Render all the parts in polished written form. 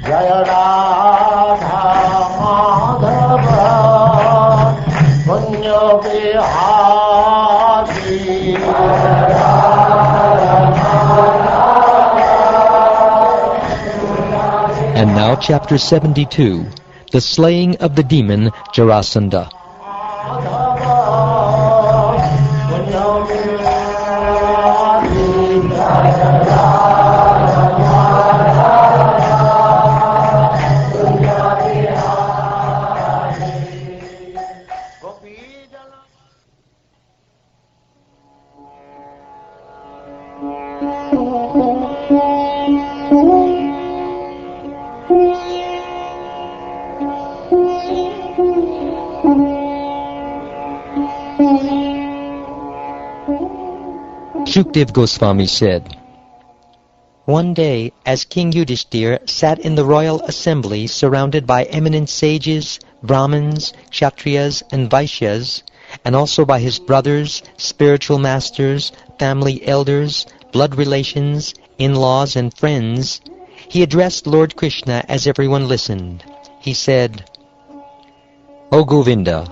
Jaya Radha Madhava Punya Bihari. And now chapter 72, the slaying of the demon Jarasandha. Shukdev Goswami said, "One day, as King Yudhishthir sat in the royal assembly surrounded by eminent sages, Brahmins, Kshatriyas, and Vaishyas, and also by his brothers, spiritual masters, family elders, blood relations, in-laws, and friends, he addressed Lord Krishna as everyone listened. He said, 'O Govinda,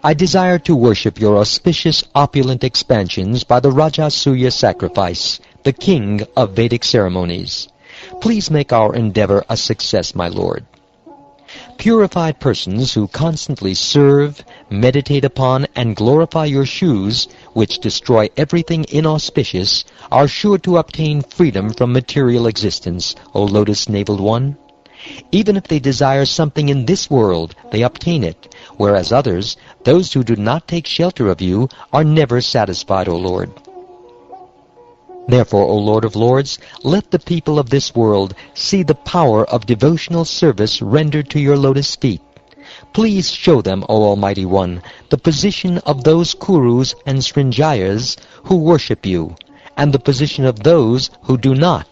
I desire to worship your auspicious opulent expansions by the Rajasuya sacrifice, the king of Vedic ceremonies. Please make our endeavor a success, my lord. Purified persons who constantly serve, meditate upon, and glorify your shoes, which destroy everything inauspicious, are sure to obtain freedom from material existence, O lotus-naveled one. Even if they desire something in this world, they obtain it, whereas others, those who do not take shelter of you, are never satisfied, O Lord. Therefore, O Lord of Lords, let the people of this world see the power of devotional service rendered to your lotus feet. Please show them, O Almighty One, the position of those Kurus and Srinjayas who worship you, and the position of those who do not.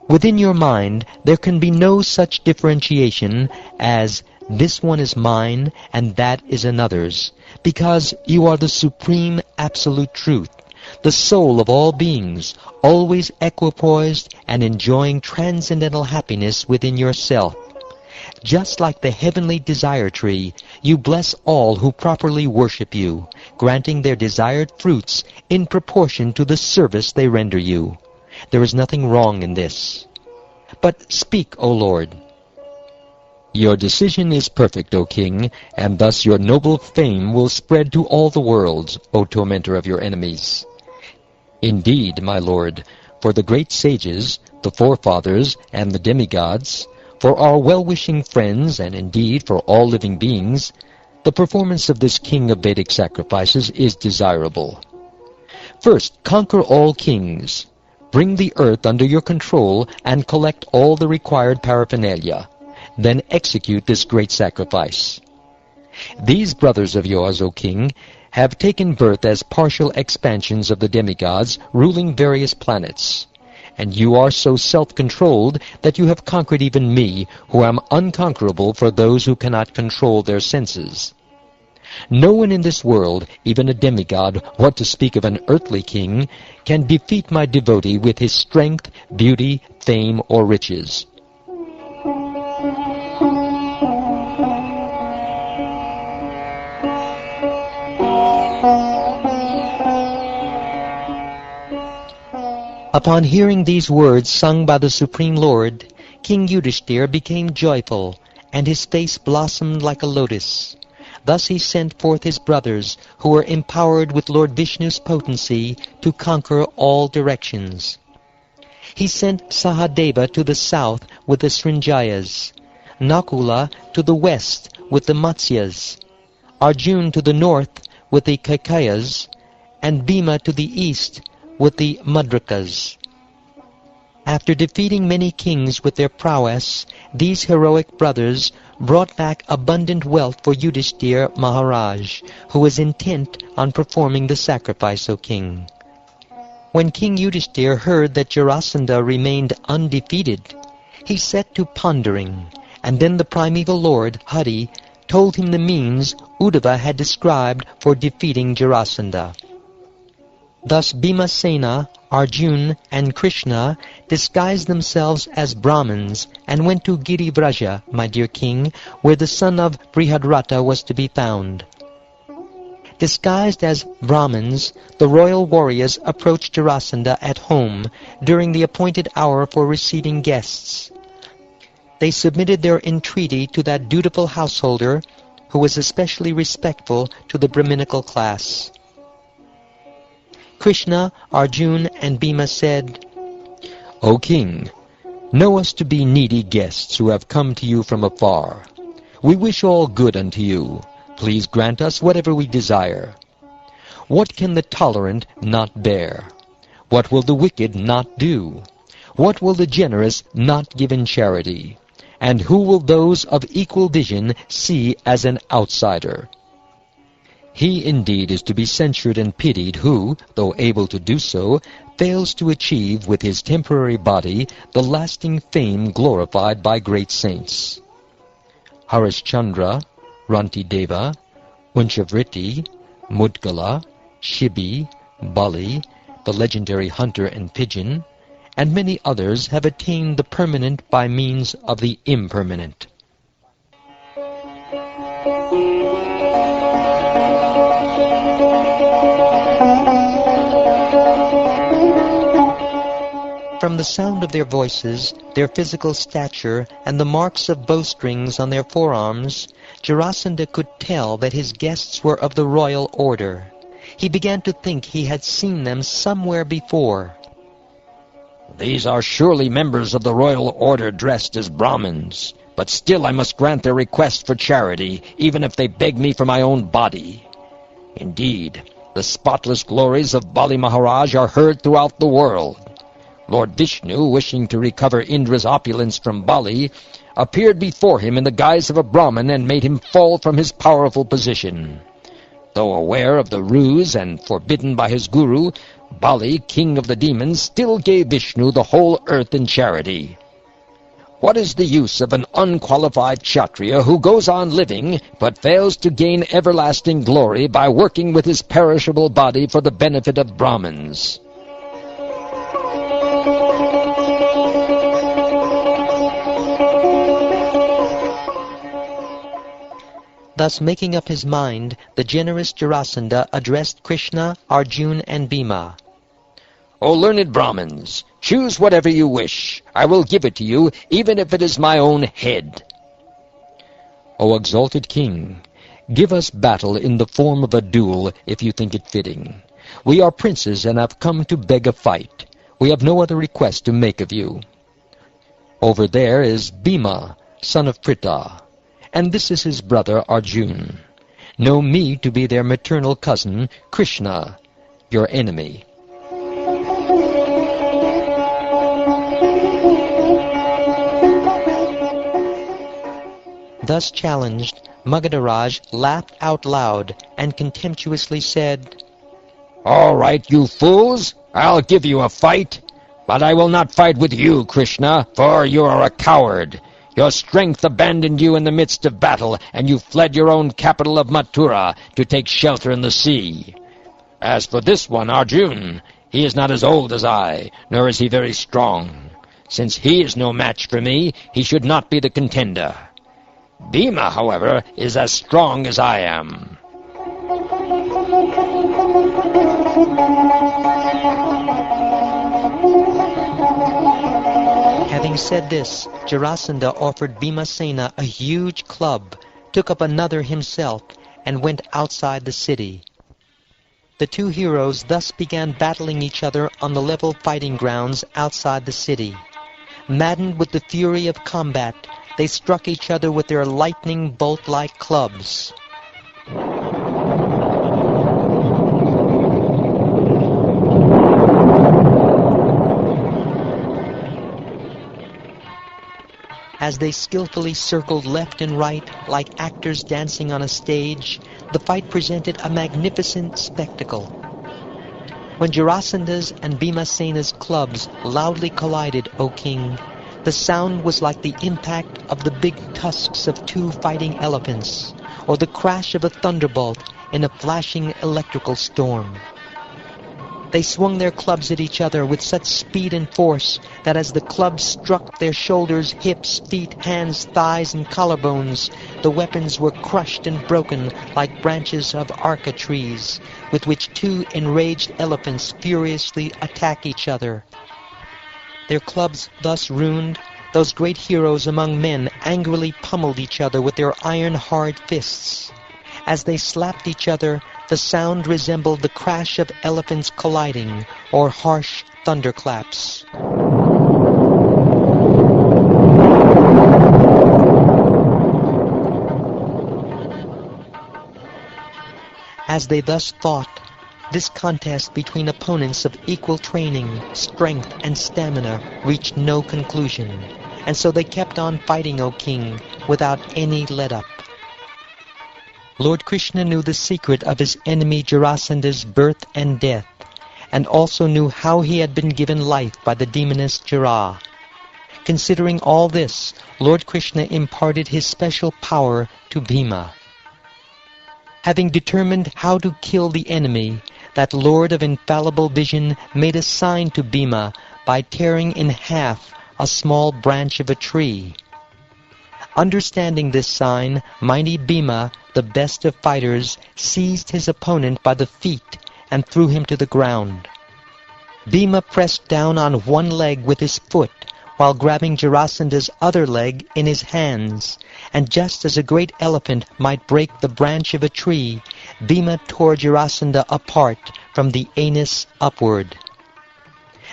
Within your mind there can be no such differentiation as this one is mine and that is another's, because you are the supreme absolute truth, the soul of all beings, always equipoised and enjoying transcendental happiness within yourself. Just like the heavenly desire tree, you bless all who properly worship you, granting their desired fruits in proportion to the service they render you. There is nothing wrong in this. But speak, O Lord." "Your decision is perfect, O King, and thus your noble fame will spread to all the worlds, O tormentor of your enemies." "Indeed, my lord, for the great sages, the forefathers, and the demigods, for our well-wishing friends, and indeed for all living beings, the performance of this king of Vedic sacrifices is desirable. First, conquer all kings. Bring the earth under your control and collect all the required paraphernalia. Then execute this great sacrifice. These brothers of yours, O king, have taken birth as partial expansions of the demigods ruling various planets. And you are so self-controlled that you have conquered even me, who am unconquerable for those who cannot control their senses. No one in this world, even a demigod, what to speak of an earthly king, can defeat my devotee with his strength, beauty, fame, or riches. Upon hearing these words sung by the Supreme Lord, King Yudhishthir became joyful, and his face blossomed like a lotus. Thus he sent forth his brothers, who were empowered with Lord Vishnu's potency to conquer all directions. He sent Sahadeva to the south with the Srinjayas, Nakula to the west with the Matsyas, Arjun to the north with the Kaikayas, and Bhima to the east with the Madrakas. After defeating many kings with their prowess, these heroic brothers brought back abundant wealth for Yudhishthir Maharaj, who was intent on performing the sacrifice, O king. When King Yudhishthir heard that Jarasandha remained undefeated, he set to pondering, and then the primeval lord, Hari, told him the means Uddhava had described for defeating Jarasandha. Thus Bhimasena, Arjuna, and Krishna disguised themselves as Brahmins and went to Girivraja, my dear king, where the son of Brihadrata was to be found. Disguised as Brahmins, the royal warriors approached Jarasandha at home during the appointed hour for receiving guests. They submitted their entreaty to that dutiful householder who was especially respectful to the Brahminical class. Krishna, Arjuna, and Bhima said, O king, know us to be needy guests who have come to you from afar. We wish all good unto you. Please grant us whatever we desire. What can the tolerant not bear? What will the wicked not do? What will the generous not give in charity? And who will those of equal vision see as an outsider? He indeed is to be censured and pitied who, though able to do so, fails to achieve with his temporary body the lasting fame glorified by great saints. Harishchandra, Rantideva, Unshavriti, Mudgala, Shibi, Bali, the legendary hunter and pigeon, and many others have attained the permanent by means of the impermanent. From the sound of their voices, their physical stature, and the marks of bowstrings on their forearms, Jarasandha could tell that his guests were of the royal order. He began to think he had seen them somewhere before. These are surely members of the royal order dressed as Brahmins, but still I must grant their request for charity, even if they beg me for my own body. Indeed, the spotless glories of Bali Maharaj are heard throughout the world. Lord Vishnu, wishing to recover Indra's opulence from Bali, appeared before him in the guise of a Brahmin and made him fall from his powerful position. Though aware of the ruse and forbidden by his guru, Bali, king of the demons, still gave Vishnu the whole earth in charity. What is the use of an unqualified Kshatriya who goes on living but fails to gain everlasting glory by working with his perishable body for the benefit of Brahmins? Thus making up his mind, the generous Jarasandha addressed Krishna, Arjuna, and Bhima. O learned Brahmins, choose whatever you wish. I will give it to you, even if it is my own head. O exalted king, give us battle in the form of a duel, if you think it fitting. We are princes and have come to beg a fight. We have no other request to make of you. Over there is Bhima, son of Pritha, and this is his brother Arjuna. Know me to be their maternal cousin, Krishna, your enemy. Thus challenged, Magadharaj laughed out loud and contemptuously said, All right, you fools, I'll give you a fight. But I will not fight with you, Krishna, for you are a coward. Your strength abandoned you in the midst of battle, and you fled your own capital of Mathura to take shelter in the sea. As for this one, Arjuna, he is not as old as I, nor is he very strong. Since he is no match for me, he should not be the contender. Bhima, however, is as strong as I am. Having said this, Jarasandha offered Bhimasena a huge club, took up another himself, and went outside the city. The two heroes thus began battling each other on the level fighting grounds outside the city. Maddened with the fury of combat, they struck each other with their lightning bolt-like clubs. As they skillfully circled left and right, like actors dancing on a stage, the fight presented a magnificent spectacle. When Jarasandha's and Bhimasena's clubs loudly collided, O king, the sound was like the impact of the big tusks of two fighting elephants, or the crash of a thunderbolt in a flashing electrical storm. They swung their clubs at each other with such speed and force that as the clubs struck their shoulders, hips, feet, hands, thighs, and collarbones, the weapons were crushed and broken like branches of arca trees, with which two enraged elephants furiously attack each other. Their clubs thus ruined, those great heroes among men angrily pummeled each other with their iron-hard fists. As they slapped each other, the sound resembled the crash of elephants colliding, or harsh thunderclaps. As they thus fought, this contest between opponents of equal training, strength, and stamina reached no conclusion, and so they kept on fighting, O king, without any let-up. Lord Krishna knew the secret of his enemy Jarasandha's birth and death, and also knew how he had been given life by the demoness Jara. Considering all this, Lord Krishna imparted his special power to Bhima. Having determined how to kill the enemy, that Lord of infallible vision made a sign to Bhima by tearing in half a small branch of a tree. Understanding this sign, mighty Bhima, the best of fighters, seized his opponent by the feet and threw him to the ground. Bhima pressed down on one leg with his foot, while grabbing Jarasandha's other leg in his hands, and just as a great elephant might break the branch of a tree, Bhima tore Jarasandha apart from the anus upward.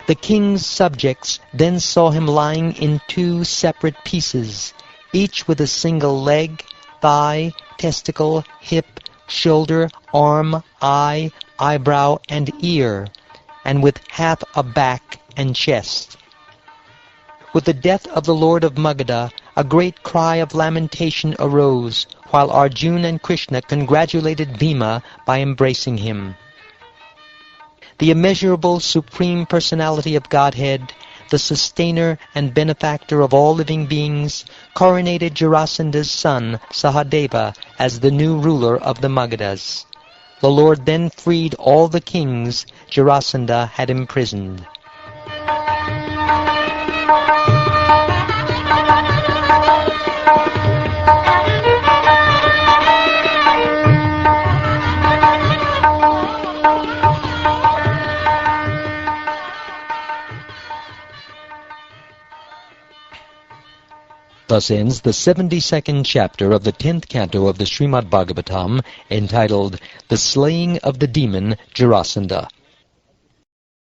The king's subjects then saw him lying in two separate pieces, each with a single leg, thigh, testicle, hip, shoulder, arm, eye, eyebrow, and ear, and with half a back and chest. With the death of the Lord of Magadha, a great cry of lamentation arose, while Arjuna and Krishna congratulated Bhima by embracing him. The immeasurable Supreme Personality of Godhead, the sustainer and benefactor of all living beings, coronated Jarasandha's son, Sahadeva, as the new ruler of the Magadhas. The Lord then freed all the kings Jarasandha had imprisoned. Thus ends the 72nd chapter of the 10th canto of the Srimad Bhagavatam, entitled The Slaying of the Demon Jarasandha.